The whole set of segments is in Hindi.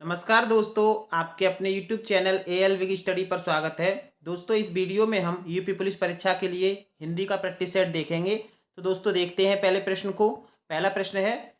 नमस्कार दोस्तों, आपके अपने YouTube चैनल एएल विग स्टडी पर स्वागत है। दोस्तों, इस वीडियो में हम यूपी पुलिस परीक्षा के लिए हिंदी का प्रैक्टिस सेट देखेंगे। तो दोस्तों देखते हैं पहले प्रश्न को। पहला प्रश्न है,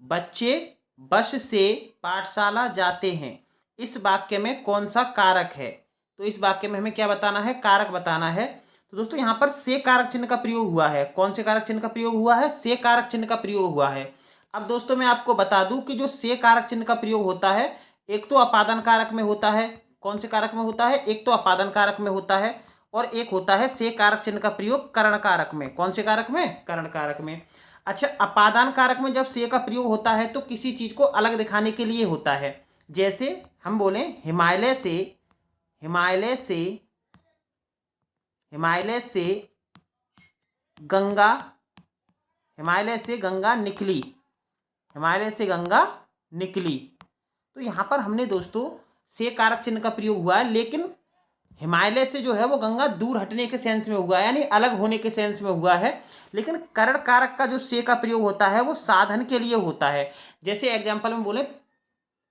बच्चे बस से पाठशाला जाते हैं, इस वाक्य में कौन सा कारक है? तो इस वाक्य में हमें क्या बताना है? कारक बताना है। तो दोस्तों यहाँ पर से कारक चिन्ह का प्रयोग हुआ है। कौन से कारक चिन्ह का प्रयोग हुआ है? से कारक चिन्ह का प्रयोग हुआ है। अब दोस्तों मैं आपको बता दूं कि जो से कारक चिन्ह का प्रयोग होता है, एक तो अपादन कारक में होता है। कौन से कारक में होता है? एक तो अपादन कारक में होता है और एक होता है से कारक चिन्ह का प्रयोग कर्ण कारक में। कौन से कारक में? कर्ण कारक में। अच्छा, अपादान कारक में जब से का प्रयोग होता है तो किसी चीज को अलग दिखाने के लिए होता है। जैसे हम बोले हिमालय से, हिमालय से, हिमालय से गंगा, हिमालय से गंगा निकली, हिमालय से गंगा निकली। तो यहाँ पर हमने दोस्तों से कारक चिन्ह का प्रयोग हुआ है, लेकिन हिमालय से जो है वो गंगा दूर हटने के सेंस में हुआ है, यानी अलग होने के सेंस में हुआ है। लेकिन कर्ण कारक का जो से का प्रयोग होता है वो साधन के लिए होता है। जैसे एग्जाम्पल में बोले,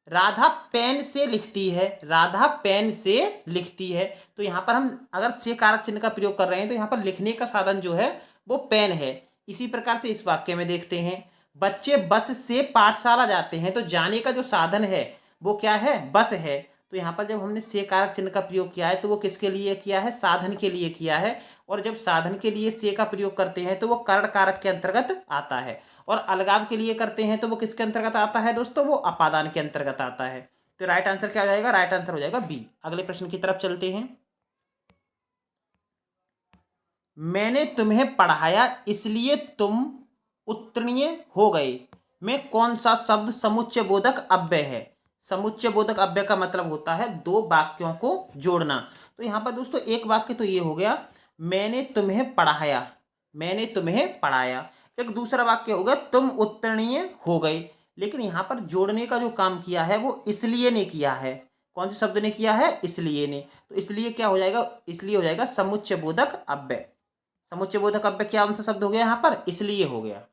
राधा पेन से लिखती है, राधा पेन से लिखती है। तो यहाँ पर हम अगर से कारक चिन्ह का प्रयोग कर रहे हैं तो यहाँ पर लिखने का साधन जो है वो पेन है। इसी प्रकार से इस वाक्य में देखते हैं, बच्चे बस से पाठशाला जाते हैं, तो जाने का जो साधन है वो क्या है? बस है। तो यहाँ पर जब हमने से कारक चिन्ह का प्रयोग किया है तो वो किसके लिए किया है? साधन के लिए किया है। और जब साधन के लिए से का प्रयोग करते हैं तो वो कर्ण कारक के अंतर्गत आता है, और अलगाव के लिए करते हैं तो वो किसके अंतर्गत आता है दोस्तों? वो अपादान के अंतर्गत आता है। तो राइट आंसर क्या हो जाएगा? राइट आंसर हो जाएगा बी। अगले प्रश्न की तरफ चलते हैं। मैंने तुम्हें पढ़ाया इसलिए तुम उत्तीर्ण हो गए में कौन सा शब्द समुच्चय बोधक अव्यय है? समुच्चय बोधक अव्यय का मतलब होता है दो वाक्यों को जोड़ना। तो यहाँ पर दोस्तों एक वाक्य तो ये हो गया, मैंने तुम्हें पढ़ाया, मैंने तुम्हें पढ़ाया। एक दूसरा वाक्य हो गया, तुम उत्तीर्ण हो गए। लेकिन यहाँ पर जोड़ने का जो काम किया है वो इसलिए ने किया है। कौन से शब्द ने किया है? इसलिए ने। तो इसलिए क्या हो जाएगा? इसलिए हो जाएगा समुच्चय बोधक अव्यय। समुच्चय बोधक अव्यय क्या कौन सा शब्द हो गया यहाँ पर? इसलिए हो गया।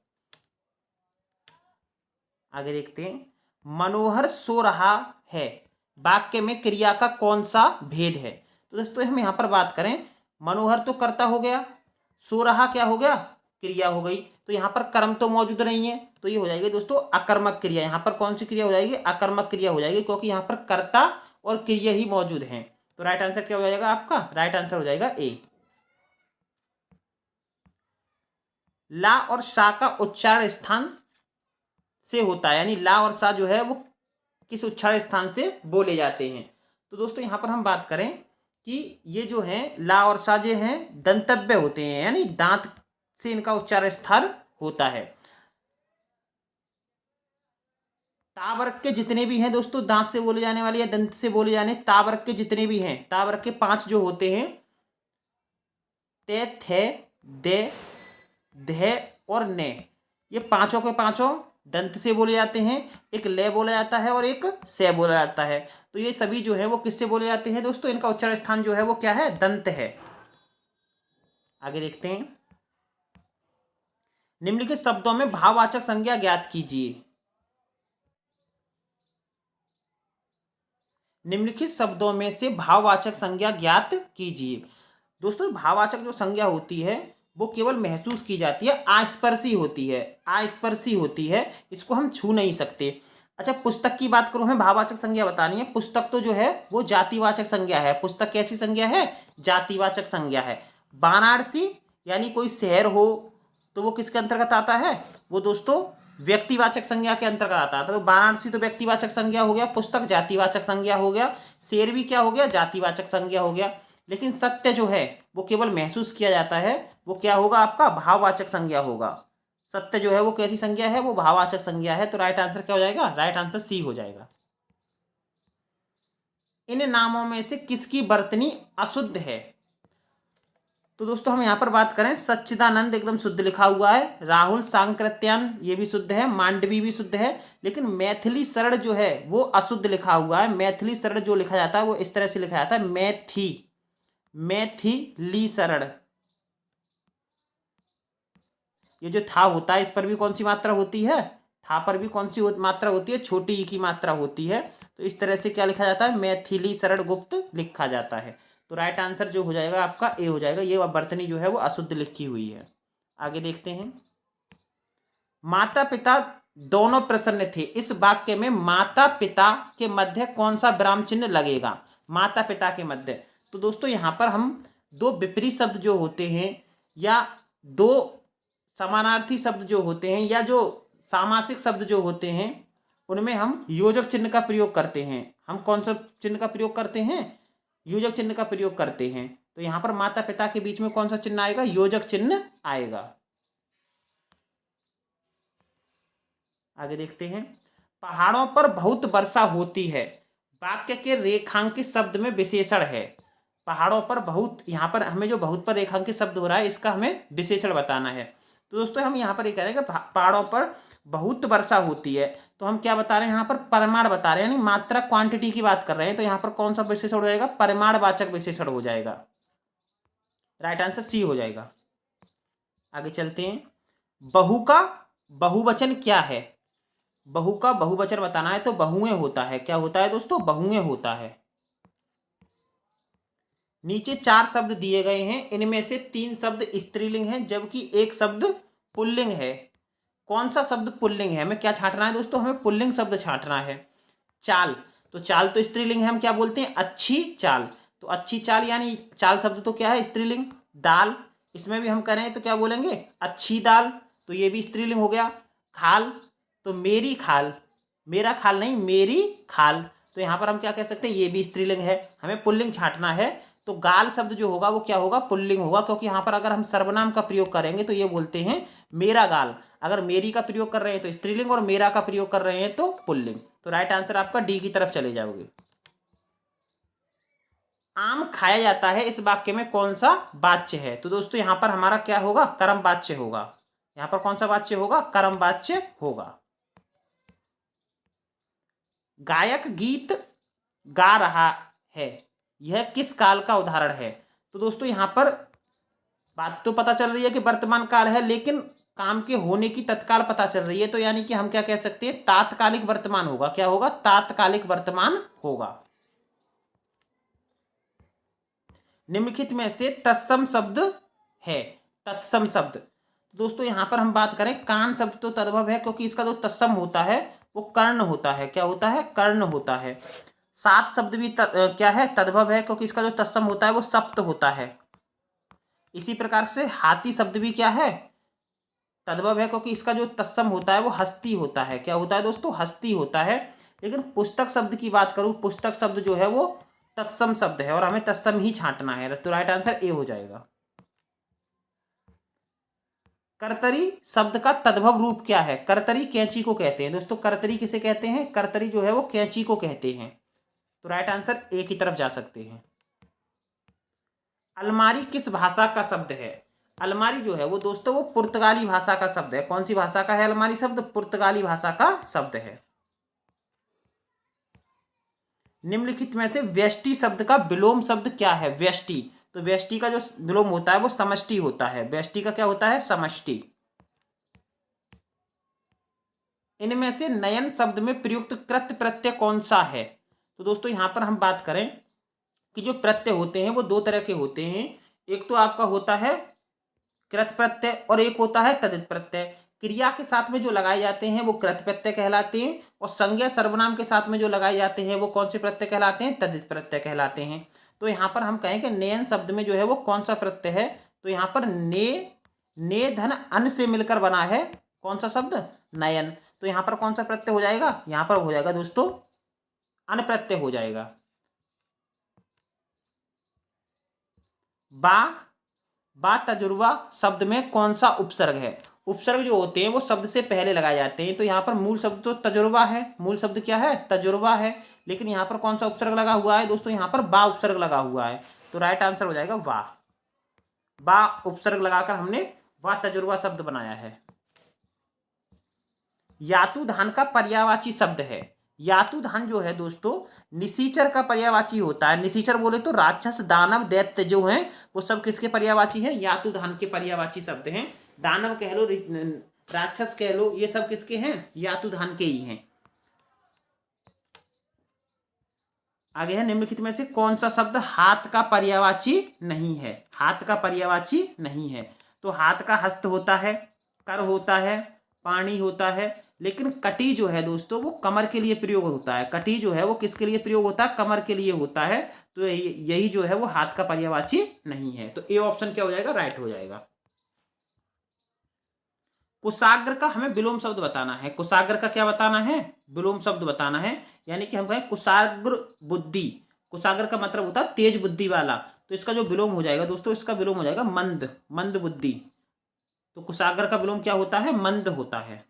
आगे देखते हैं, मनोहर सो रहा है, वाक्य में क्रिया का कौन सा भेद है? तो दोस्तों हम यहाँ पर बात करें, मनोहर तो कर्ता हो गया, सो रहा क्या हो गया? क्रिया हो गई। तो यहाँ पर कर्म तो मौजूद नहीं है, तो ये हो जाएगी दोस्तों अकर्मक क्रिया। यहाँ पर कौन सी क्रिया हो जाएगी? अकर्मक क्रिया हो जाएगी, क्योंकि यहाँ पर कर्ता और क्रिया ही मौजूद हैं। तो राइट आंसर क्या हो जाएगा आपका? राइट आंसर हो जाएगा ए। ला और सा का उच्चारण स्थान से होता है, यानी ला और सा जो है वो किस उच्चारण स्थान से बोले जाते हैं? तो दोस्तों यहाँ पर हम बात करें कि ये जो है ला और सा जो हैं दंतव्य होते हैं, यानी दांत से इनका उच्चारण स्थान होता है। ता वर्ग के जितने भी हैं दोस्तों दांत से बोले जाने वाले या दंत से बोले जाने, ता वर्ग के जितने भी हैं, ता वर्ग के 5 जो होते हैं, ते, थे, दे, धे और ने, ये पांचों के पांचों दंत से बोले जाते हैं। एक ले बोला जाता है और एक से बोला जाता है। तो ये सभी जो है वो किससे बोले जाते हैं दोस्तों? इनका उच्चारण स्थान जो है वो क्या है? दंत है। आगे देखते हैं, निम्नलिखित शब्दों में भाववाचक संज्ञा ज्ञात कीजिए। निम्नलिखित शब्दों में से भाववाचक संज्ञा ज्ञात कीजिए। दोस्तों भाववाचक जो संज्ञा होती है वो केवल महसूस की जाती है, आस्पर्शी होती है, आस्पर्शी होती है, इसको हम छू नहीं सकते। अच्छा, पुस्तक की बात करूं, हमें भाववाचक संज्ञा बतानी है। पुस्तक तो जो है वो जातिवाचक संज्ञा है। पुस्तक कैसी संज्ञा है? जातिवाचक संज्ञा है। वाराणसी यानी कोई शहर हो तो वो किसके अंतर्गत आता है? वो दोस्तों व्यक्तिवाचक संज्ञा के अंतर्गत आता है। तो वाराणसी तो व्यक्तिवाचक संज्ञा हो गया, पुस्तक जातिवाचक संज्ञा हो गया, शेर भी क्या हो गया? जातिवाचक संज्ञा हो गया। लेकिन सत्य जो है वो केवल महसूस किया जाता है, वो क्या होगा आपका? भाववाचक संज्ञा होगा। सत्य जो है वो कैसी संज्ञा है? वो भाववाचक संज्ञा है। तो राइट आंसर क्या हो जाएगा? राइट आंसर सी हो जाएगा। इन नामों में से किसकी वर्तनी अशुद्ध है? तो दोस्तों हम यहाँ पर बात करें, सच्चिदानंद एकदम शुद्ध लिखा हुआ है, राहुल सांकृत्यान ये भी शुद्ध है, मांडवी भी शुद्ध है। लेकिन मैथिली शरण जो है वो अशुद्ध लिखा हुआ है। मैथिली शरण जो लिखा जाता है वो इस तरह से लिखा जाता है, मैथिली शरण। ये जो था होता है इस पर भी कौन सी मात्रा होती है? था पर भी कौन सी मात्रा होती है? छोटी ई की मात्रा होती है। तो इस तरह से क्या लिखा जाता है, मैथिली शरण गुप्त लिखा जाता है। तो राइट आंसर जो हो जाएगा आपका ए हो जाएगा। ये वर्तनी जो है वो अशुद्ध लिखी हुई है। आगे देखते हैं। माता पिता दोनों प्रसन्न थे, इस वाक्य में माता पिता के मध्य कौन सा विराम चिन्ह लगेगा? माता पिता के मध्य। तो दोस्तों यहाँ पर हम दो विपरीत शब्द जो होते हैं या दो समानार्थी शब्द जो होते हैं या जो सामासिक शब्द जो होते हैं उनमें हम योजक चिन्ह का प्रयोग करते हैं। हम कौन सा चिन्ह का प्रयोग करते हैं? योजक चिन्ह का प्रयोग करते हैं। तो यहाँ पर माता पिता के बीच में कौन सा चिन्ह आएगा? योजक चिन्ह आएगा। आगे देखते हैं। पहाड़ों पर बहुत वर्षा होती है, वाक्य के रेखांकित शब्द में विशेषण है। पहाड़ों पर बहुत, यहाँ पर हमें जो बहुत पर रेखांकित शब्द हो रहा है इसका हमें विशेषण बताना है। तो दोस्तों हम यहाँ पर ये कह रहे हैं कि पहाड़ों पर बहुत वर्षा होती है, तो हम क्या बता रहे हैं? यहाँ पर परिमाण बता रहे हैं, यानी मात्रा क्वांटिटी की बात कर रहे हैं। तो यहाँ पर कौन सा विशेषण हो जाएगा? परिमाणवाचक विशेषण हो जाएगा। राइट आंसर सी हो जाएगा। आगे चलते हैं। बहू का बहुवचन क्या है? बहु का बहुवचन बताना है तो बहुएं होता है। क्या होता है दोस्तों? बहुएं होता है। नीचे 4 शब्द दिए गए हैं, इनमें से 3 शब्द स्त्रीलिंग हैं जबकि एक शब्द पुल्लिंग है। कौन सा शब्द पुल्लिंग है? हमें क्या छांटना है दोस्तों? हमें पुल्लिंग शब्द छांटना है। चाल, तो चाल तो स्त्रीलिंग है, हम क्या बोलते हैं? अच्छी चाल। तो अच्छी चाल यानी चाल शब्द तो क्या है? स्त्रीलिंग। दाल, इसमें भी हम करें तो क्या बोलेंगे? अच्छी दाल, तो ये भी स्त्रीलिंग हो गया। खाल, तो मेरी खाल, मेरा खाल नहीं मेरी खाल, तो यहाँ पर हम क्या कह सकते हैं? ये भी स्त्रीलिंग है। हमें पुल्लिंग छांटना है, तो गाल शब्द जो होगा वो क्या होगा? पुल्लिंग होगा, क्योंकि यहाँ पर अगर हम सर्वनाम का प्रयोग करेंगे तो ये बोलते हैं मेरा गाल। अगर मेरी का प्रयोग कर रहे हैं तो स्त्रीलिंग और मेरा का प्रयोग कर रहे हैं तो पुल्लिंग। तो राइट आंसर आपका डी की तरफ चले जाओगे। आम खाया जाता है, इस वाक्य में कौन सा वाच्य है? तो दोस्तों यहाँ पर हमारा क्या होगा? कर्म वाच्य होगा। यहाँ पर कौन सा वाच्य होगा? कर्म वाच्य होगा। गायक गीत गा रहा है, यह किस काल का उदाहरण है? तो दोस्तों यहाँ पर बात तो पता चल रही है कि वर्तमान काल है, लेकिन काम के होने की तत्काल पता चल रही है, तो यानी कि हम क्या कह सकते हैं? तात्कालिक वर्तमान होगा। क्या होगा? तात्कालिक वर्तमान होगा। निम्नलिखित में से तत्सम शब्द है। तत्सम शब्द, दोस्तों यहां पर हम बात करें, कान शब्द तो तद्भव है, क्योंकि इसका जो तत्सम होता है वो कर्ण होता है। क्या होता है? कर्ण होता है। सात शब्द भी क्या है? तद्भव है, क्योंकि इसका जो तत्सम होता है वो सप्त होता है। इसी प्रकार से हाथी शब्द भी क्या है? तद्भव है, क्योंकि इसका जो तत्सम होता है वो हस्ती होता है। क्या होता है दोस्तों? हस्ती होता है। लेकिन पुस्तक शब्द की बात करूं, पुस्तक शब्द जो है वो तत्सम शब्द है और हमें तत्सम ही छांटना है। तो राइट आंसर ए हो जाएगा। कर्तरी शब्द का तद्भव रूप क्या है? कर्तरी कैंची को कहते हैं। दोस्तों कर्तरी किसे कहते हैं? कर्तरी जो है वो कैंची को कहते हैं। तो राइट आंसर ए की तरफ जा सकते हैं। अलमारी किस भाषा का शब्द है? अलमारी जो है वो दोस्तों वो पुर्तगाली भाषा का शब्द है। कौन सी भाषा का है अलमारी शब्द? पुर्तगाली भाषा का शब्द है। निम्नलिखित में से व्यष्टि शब्द का विलोम शब्द क्या है? व्यष्टि, तो व्यष्टि का जो विलोम होता है वो समष्टि होता है। व्यष्टि का क्या होता है? समष्टि। इनमें से नयन शब्द में प्रयुक्त कृत प्रत्यय कौन सा है? तो दोस्तों यहां पर हम बात करें कि जो प्रत्यय होते हैं वो 2 तरह के होते हैं। एक तो आपका होता है कृत प्रत्यय और एक होता है तदित प्रत्यय। क्रिया के साथ में जो लगाए जाते हैं वो कृत प्रत्यय कहलाते हैं, और संज्ञा सर्वनाम के साथ में जो लगाए जाते हैं वो कौन से प्रत्यय कहलाते हैं? तदित प्रत्यय कहलाते हैं। तो यहाँ पर हम कहें कि नयन शब्द में जो है वो कौन सा प्रत्यय है? तो यहाँ पर ने धन अन से मिलकर बना है कौन सा शब्द? नयन। तो यहाँ पर कौन सा प्रत्यय हो जाएगा? यहाँ पर हो जाएगा दोस्तों अन प्रत्यय हो जाएगा। बा तजुर्बा शब्द में कौन सा उपसर्ग है? उपसर्ग जो होते हैं वो शब्द से पहले लगाए जाते हैं। तो यहाँ पर मूल शब्द तो तजुर्बा है, मूल शब्द क्या है? तजुर्बा है। लेकिन यहाँ पर कौन सा उपसर्ग लगा हुआ है दोस्तों? यहाँ पर बा उपसर्ग लगा हुआ है। तो राइट आंसर हो जाएगा वाह। बा उपसर्ग लगाकर हमने वाह तजुर्बा शब्द बनाया है। यातुधान का पर्यायवाची शब्द है। यातुधान जो है दोस्तों निशिचर का पर्यायवाची होता है। निशिचर बोले तो राक्षस दानव दैत्य जो हैं वो सब किसके पर्यायवाची है? यातुधान के पर्यायवाची शब्द हैं। दानव कह लो, राक्षस कह लो, ये सब किसके हैं? यातुधान के ही हैं। आगे है निम्नलिखित में से कौन सा शब्द हाथ का पर्यायवाची नहीं है। हाथ का पर्यायवाची नहीं है तो हाथ का हस्त होता है, कर होता है, पाणी होता है, लेकिन कटी जो है दोस्तों वो कमर के लिए प्रयोग होता है। कटी जो है वो किसके लिए प्रयोग होता है, कमर के लिए होता है। तो यही जो है वो हाथ का पर्यायवाची नहीं है। तो ए ऑप्शन क्या हो जाएगा, राइट हो जाएगा। कुशाग्र का हमें विलोम शब्द बताना है। कुशाग्र का क्या बताना है, विलोम शब्द बताना है। यानी कि हम कहें कुशाग्र बुद्धि। कुशाग्र का मतलब होता है तेज बुद्धि वाला। तो इसका जो विलोम हो जाएगा दोस्तों, इसका विलोम हो जाएगा मंद, मंद बुद्धि। तो कुशाग्र का विलोम क्या होता है, मंद होता है।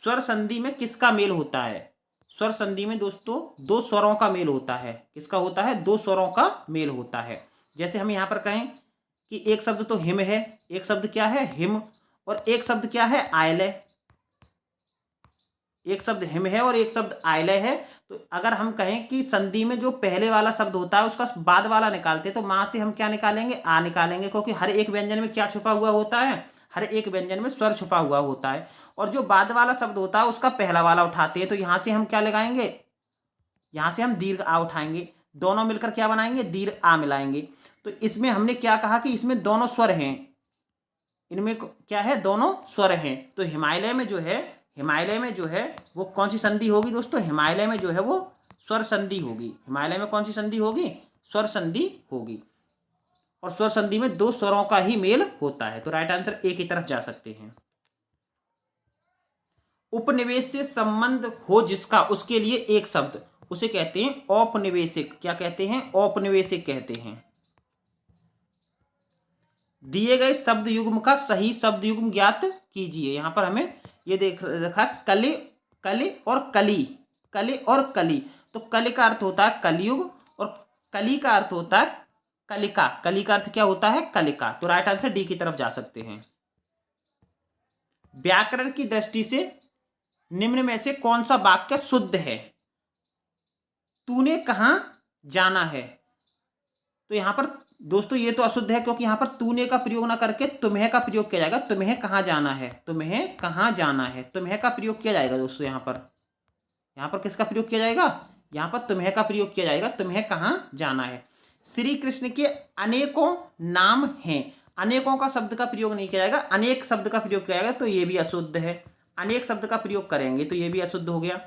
स्वर संधि में किसका मेल होता है। स्वर संधि में दोस्तों दो स्वरों का मेल होता है। किसका होता है, दो स्वरों का मेल होता है। जैसे हम यहां पर कहें कि एक शब्द तो हिम है, एक शब्द क्या है, हिम, और एक शब्द क्या है, आयलय। एक शब्द हिम है और एक शब्द आयलय है। तो अगर हम कहें कि संधि में जो पहले वाला शब्द होता है उसका बाद वाला निकालते तो मां से हम क्या निकालेंगे, आ निकालेंगे, क्योंकि हर एक व्यंजन में क्या छुपा हुआ होता है, हर एक व्यंजन में स्वर छुपा हुआ होता है। और जो बाद वाला शब्द होता है उसका पहला वाला उठाते हैं, तो यहां से हम क्या लगाएंगे, यहां से हम दीर्घ आ उठाएंगे, दोनों मिलकर क्या बनाएंगे, दीर्घ आ मिलाएंगे। तो इसमें हमने क्या कहा कि इसमें दोनों स्वर हैं, इनमें क्या है, दोनों स्वर हैं। तो हिमालय में जो है, हिमालय में जो है वो कौन सी संधि होगी दोस्तों, हिमालय में जो है वो स्वर संधि होगी। हिमालय में कौन सी संधि होगी, स्वर संधि होगी। और स्वर संधि में दो स्वरों का ही मेल होता है। तो राइट आंसर ए की तरफ जा सकते हैं। उपनिवेश से संबंध हो जिसका, उसके लिए एक शब्द, उसे कहते हैं औपनिवेशिक। क्या कहते हैं, औपनिवेशिक कहते हैं। दिए गए शब्द युग्म का सही शब्द युग्म ज्ञात कीजिए। यहां पर हमें ये देखा कलि, कलि और कली, कलि और कली। तो कलि का अर्थ होता है कलयुग और कली का अर्थ होता है कलिका। कली का अर्थ क्या होता है, कलिका। तो राइट आंसर डी की तरफ जा सकते हैं। व्याकरण की दृष्टि से निम्न में से कौन सा वाक्य शुद्ध है। तूने कहां जाना है, तो यहां पर दोस्तों ये तो अशुद्ध है, क्योंकि यहां पर तूने का प्रयोग ना करके तुम्हें का प्रयोग किया जाएगा। तुम्हें कहां जाना है, तुम्हें कहां जाना है, तुम्हें का प्रयोग किया जाएगा दोस्तों। यहां पर किसका प्रयोग किया जाएगा, यहां पर तुम्हें का प्रयोग किया जाएगा। तुम्हें कहां जाना है। श्री कृष्ण के अनेकों नाम हैं, अनेकों का शब्द का प्रयोग नहीं किया जाएगा, अनेक शब्द का प्रयोग किया जाएगा, तो ये भी अशुद्ध है। अनेक शब्द का प्रयोग करेंगे तो ये भी अशुद्ध हो गया।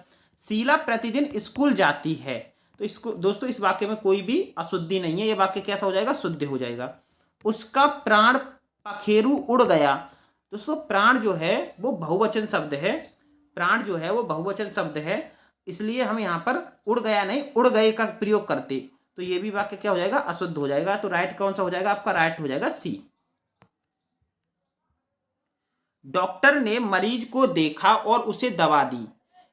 शीला प्रतिदिन स्कूल जाती है, तो इसको दोस्तों इस वाक्य में कोई भी अशुद्धि नहीं है। ये वाक्य कैसा हो जाएगा, शुद्ध हो जाएगा। उसका प्राण पखेरु उड़ गया, दोस्तों प्राण जो है वो बहुवचन शब्द है। प्राण जो है वो बहुवचन शब्द है, इसलिए हम यहाँ पर उड़ गया नहीं, उड़ गए का प्रयोग करते, तो ये भी वाक्य क्या हो जाएगा, अशुद्ध हो जाएगा। तो राइट कौन सा हो जाएगा आपका, राइट हो जाएगा सी। डॉक्टर ने मरीज को देखा और उसे दवा दी,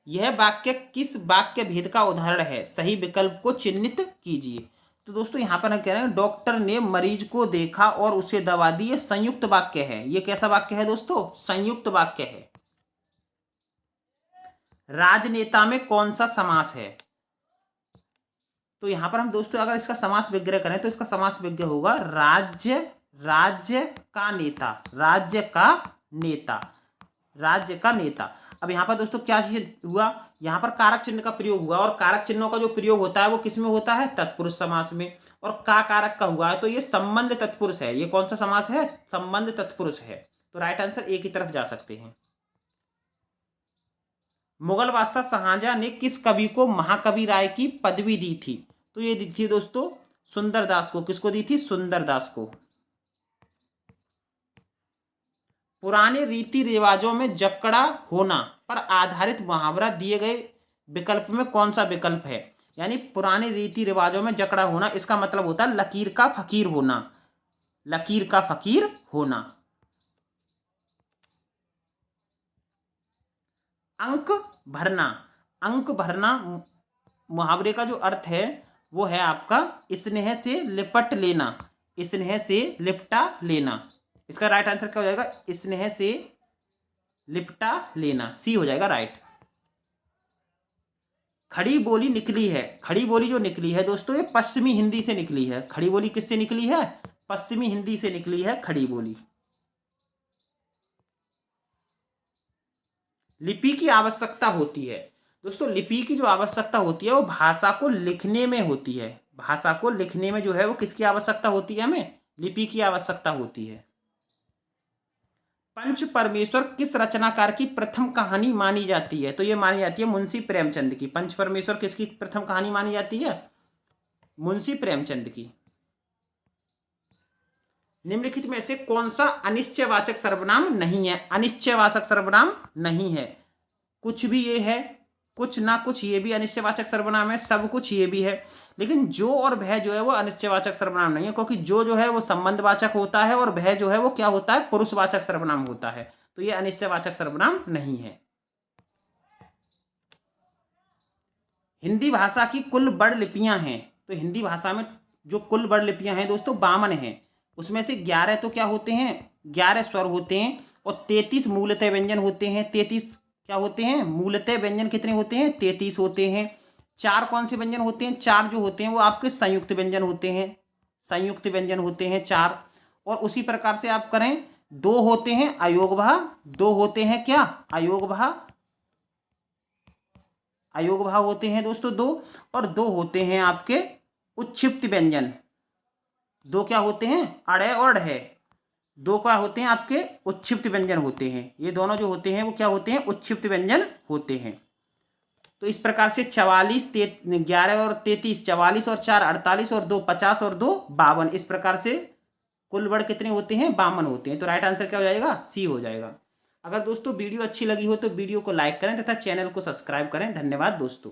यह वाक्य किस वाक्य भेद का उदाहरण है। सही विकल्प को चिन्हित कीजिए। तो दोस्तों यहां पर हम कह रहे हैं डॉक्टर ने मरीज को देखा और उसे दवा दी, ये संयुक्त वाक्य है। ये कैसा वाक्य है दोस्तों, संयुक्त वाक्य है। राजनेता में कौन सा समास है, तो यहां पर हम दोस्तों अगर इसका समास विग्रह करें तो इसका समास विग्रह होगा राज्य, राज्य का नेता, राज्य का नेता, राज्य का नेता। अब यहाँ पर दोस्तों क्या चीज हुआ, यहाँ पर कारक चिन्ह का प्रयोग हुआ, और कारक चिन्हों का जो प्रयोग होता है वो किस में होता है, तत्पुरुष समास में। और का कारक का हुआ है, तो ये संबंध तत्पुरुष है। ये कौन सा समास है, संबंध तत्पुरुष है। तो राइट आंसर ए की तरफ जा सकते हैं। मुगल बादशाह शाहजहां ने किस कवि को महाकवि राय की पदवी दी थी, तो ये दी थी दोस्तों सुंदरदास को। किसको दी थी, सुंदरदास को। पुराने रीति रिवाजों में जकड़ा होना पर आधारित मुहावरा दिए गए विकल्प में कौन सा विकल्प है। यानी पुराने रीति रिवाजों में जकड़ा होना, इसका मतलब होता है लकीर का फकीर होना, लकीर का फकीर होना। अंक भरना, अंक भरना मुहावरे का जो अर्थ है वो है आपका स्नेह से लिपट लेना, स्नेह से लिपटा लेना। इसका राइट आंसर क्या हो जाएगा, स्नेह से लिपटा लेना, सी हो जाएगा राइट। खड़ी बोली निकली है, खड़ी बोली जो निकली है दोस्तों ये पश्चिमी हिंदी से निकली है। खड़ी बोली किससे निकली है, पश्चिमी हिंदी से निकली है खड़ी बोली। लिपि की आवश्यकता होती है, दोस्तों लिपि की जो आवश्यकता होती है वो भाषा को लिखने में होती है। भाषा को लिखने में जो है वो किसकी आवश्यकता होती है? हमें लिपि की आवश्यकता होती है। पंच परमेश्वर किस रचनाकार की प्रथम कहानी मानी जाती है? तो ये मानी जाती है मुंशी प्रेमचंद की। पंच परमेश्वर किसकी प्रथम कहानी मानी जाती है? मुंशी प्रेमचंद की। निम्नलिखित में से कौन सा अनिश्चयवाचक सर्वनाम नहीं है? अनिश्चयवाचक सर्वनाम नहीं है। कुछ भी ये है, कुछ ना कुछ ये भी अनिश्चयवाचक सर्वनाम है, सब कुछ ये भी है। लेकिन जो और भय जो है वो अनिश्चयवाचक सर्वनाम नहीं है, क्योंकि जो है वो संबंधवाचक होता है और भय जो है वो क्या होता है? पुरुषवाचक सर्वनाम होता है। तो ये अनिश्चयवाचक सर्वनाम नहीं है। हिंदी भाषा की कुल वर्ण लिपियां हैं। तो हिंदी भाषा में जो कुल वर्ण लिपियां हैं दोस्तों 52 हैं। उसमें से 11 तो क्या होते हैं? 11 स्वर होते हैं और 33 मूलतः व्यंजन होते हैं। 33 क्या होते हैं? मूलतः व्यंजन कितने होते हैं? 33 होते हैं। 4 कौन से व्यंजन होते हैं? 4 जो होते हैं वो आपके संयुक्त व्यंजन होते हैं। संयुक्त व्यंजन होते हैं 4। और उसी प्रकार से आप करें, 2 होते हैं अयोगभा, 2 होते हैं क्या? अयोगभा, अयोगभा होते हैं दोस्तों 2। और 2 होते हैं आपके उच्छिप्त व्यंजन। 2 क्या होते हैं? अड़े और ढे। 2 क्या होते हैं? आपके उच्छिप्त व्यंजन होते हैं। ये दोनों जो होते हैं वो क्या होते हैं? उच्छिप्त व्यंजन होते हैं। तो इस प्रकार से 44, 11 और 33, 44 और 4 48 और 2 50 और 2 52। इस प्रकार से कुल वर्ण कितने होते हैं? 52 होते हैं। तो राइट आंसर क्या हो जाएगा? सी हो जाएगा। अगर दोस्तों वीडियो अच्छी लगी हो तो वीडियो को लाइक करें तथा चैनल को सब्सक्राइब करें। धन्यवाद दोस्तों।